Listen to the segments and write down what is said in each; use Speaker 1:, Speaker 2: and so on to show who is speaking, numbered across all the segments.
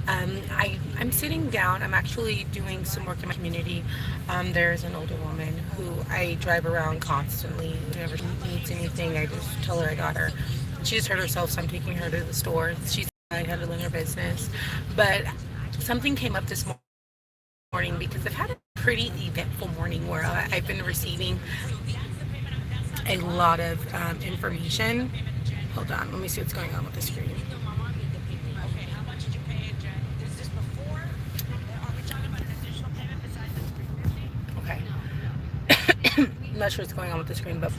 Speaker 1: I'm sitting down. I'm actually doing some work in my community. There's an older woman who I drive around constantly. Whenever she needs anything, I just tell her I got her. She just hurt herself, so I'm taking her to the store. She's handling her business. But something came up this morning because I've had a pretty eventful morning where I've been receiving a lot of information. Hold on, let me see what's going on with the screen. Okay. I'm not sure what's going on with the screen, but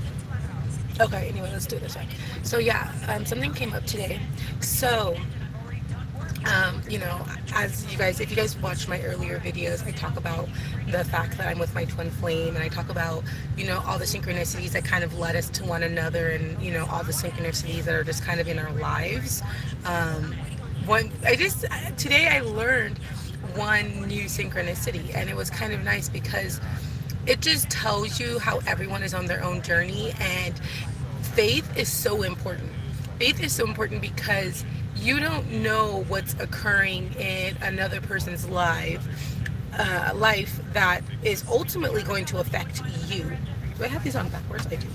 Speaker 1: okay, anyway, let's do it this way. So yeah, something came up today. So, you know, as you guys, if you guys watch my earlier videos, I talk about the fact that I'm with my twin flame, and I talk about, you know, all the synchronicities that kind of led us to one another, and you know, all the synchronicities that are just kind of in our lives. Um, one, I just today I learned one new synchronicity, and it was kind of nice because it just tells you how everyone is on their own journey, and faith is so important. Faith is so important because you don't know what's occurring in another person's life that is ultimately going to affect you. Do I have these on backwards? I do.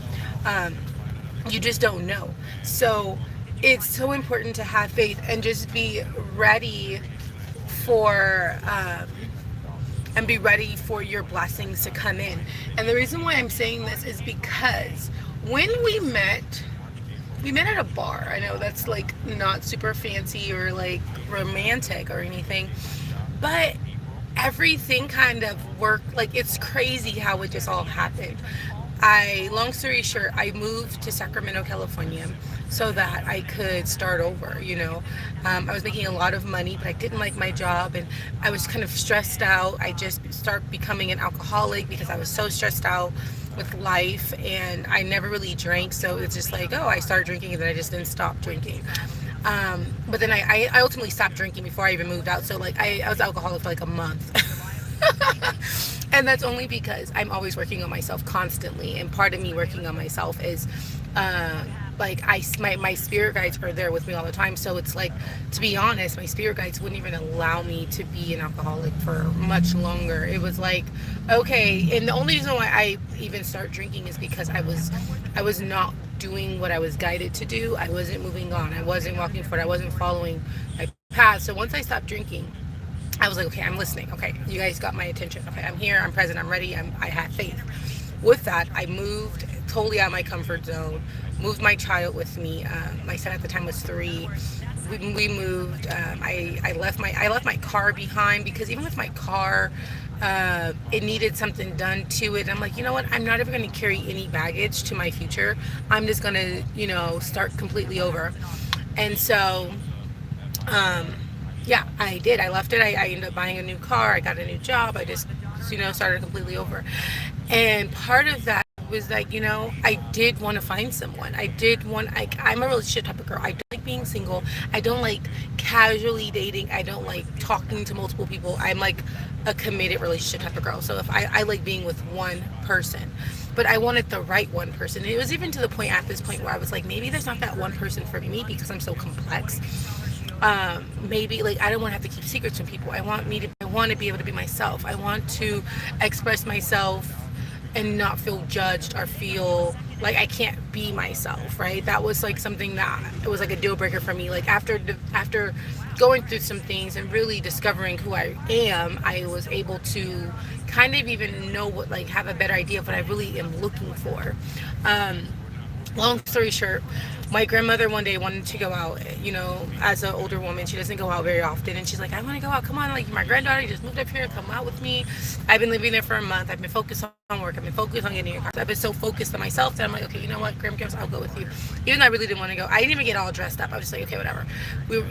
Speaker 1: Um, you just don't know. So it's so important to have faith and just be ready for and be ready for your blessings to come in. And the reason why I'm saying this is because when we met at a bar. I know that's like not super fancy or like romantic or anything, but everything kind of worked. Like, it's crazy how it just all happened. Long story short, I moved to Sacramento, California so that I could start over. You know, I was making a lot of money, but I didn't like my job, and I was kind of stressed out. I just started becoming an alcoholic because I was so stressed out with life, and I never really drank. So it's just like, oh, I started drinking, and then I just didn't stop drinking. But then I ultimately stopped drinking before I even moved out. So like I was alcoholic for like a month. And that's only because I'm always working on myself constantly, and part of me working on myself is uh, like my spirit guides are there with me all the time. So it's like, to be honest, my spirit guides wouldn't even allow me to be an alcoholic for much longer. It was like, okay. And the only reason why I even start drinking is because I was not doing what I was guided to do. I wasn't moving on, I wasn't walking forward, I wasn't following my path. So once I stopped drinking, I was like, okay, I'm listening. Okay, you guys got my attention. Okay, I'm here, I'm present, I'm ready, I had faith. With that, I moved totally out of my comfort zone, moved my child with me. My son at the time was 3. We moved. I left my car behind because even with my car, it needed something done to it. I'm like, you know what? I'm not ever going to carry any baggage to my future. I'm just going to, start completely over. And so, um, yeah, I did. I left it. I ended up buying a new car. I got a new job. I just, started completely over. And part of that was like, I did want to find someone. I'm a relationship type of girl. I don't like being single. I don't like casually dating. I don't like talking to multiple people. I'm like a committed relationship type of girl. So if I like being with one person, but I wanted the right one person. And it was even to the point at this point where I was like, maybe there's not that one person for me because I'm so complex. Maybe like I don't want to have to keep secrets from people. I want to be able to be myself. I want to express myself and not feel judged or feel like I can't be myself, right? That was like something that it was like a deal breaker for me. Like after going through some things and really discovering who I am, I was able to kind of even know what, like, have a better idea of what I really am looking for. Um, Long story short, my grandmother one day wanted to go out. As an older woman, she doesn't go out very often, and she's like, I want to go out, come on, like, my granddaughter just moved up here, come out with me. I've been living there for a month. I've been focused on work. I've been focused on getting a car. I've been so focused on myself that I'm like, okay, you know what, grandkids, I'll go with you. Even though I really didn't want to go, I didn't even get all dressed up. I was just like, okay, whatever.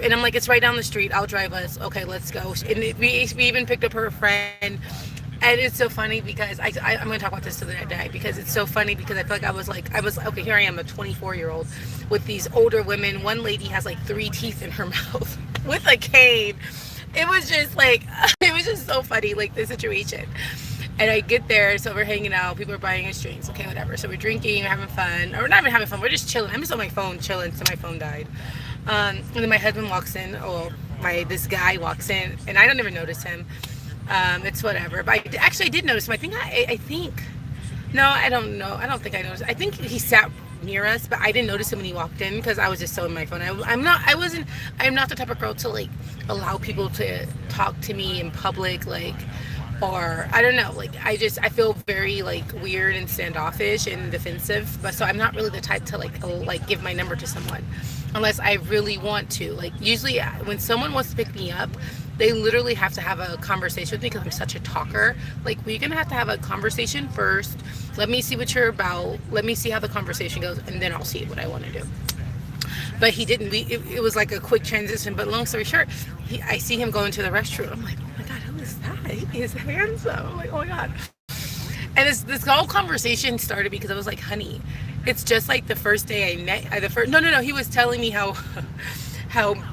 Speaker 1: And I'm like, it's right down the street, I'll drive us. Okay, let's go. And we even picked up her friend. And it's so funny because I'm going to talk about this to the day, because it's so funny because I feel like I was okay, here I am, a 24-year-old with these older women. One lady has like 3 teeth in her mouth with a cane. It was just like, it was just so funny, like, the situation. And I get there, so we're hanging out, people are buying us drinks, okay, whatever. So we're drinking, we're having fun, or we're not even having fun, we're just chilling. I'm just on my phone chilling, so my phone died. And then my husband walks in. Oh, this guy walks in, and I don't even notice him. It's whatever. But I did notice him. I think no, I don't know. I don't think I noticed. I think he sat near us, but I didn't notice him when he walked in because I was just so in my phone. I'm not. I wasn't. I'm not the type of girl to like allow people to talk to me in public, like, or I don't know. Like I feel very like weird and standoffish and defensive. But so I'm not really the type to like give my number to someone unless I really want to. Like usually when someone wants to pick me up, they literally have to have a conversation with me because I'm such a talker. Like, we're gonna have to have a conversation first. Let me see what you're about. Let me see how the conversation goes, and then I'll see what I want to do. But he didn't. It was like a quick transition. But long story short, I see him go into the restroom. I'm like, oh my god, who is that? He is handsome. I'm like, oh my god. And this whole conversation started because I was like, honey, it's just like the first day I met. No. He was telling me how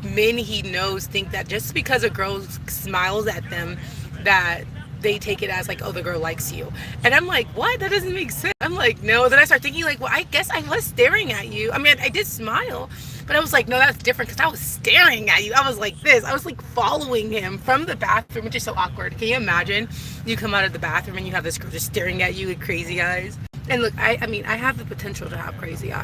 Speaker 1: men he knows think that just because a girl smiles at them that they take it as like, oh, the girl likes you. And I'm like, what? That doesn't make sense. I'm like, no. Then I start thinking like, well, I guess I was staring at you. I mean, I did smile, but I was like, no, that's different because I was staring at you. I was like this. I was like following him from the bathroom, which is so awkward. Can you imagine? You come out of the bathroom and you have this girl just staring at you with crazy eyes. And look, I mean, I have the potential to have crazy eyes.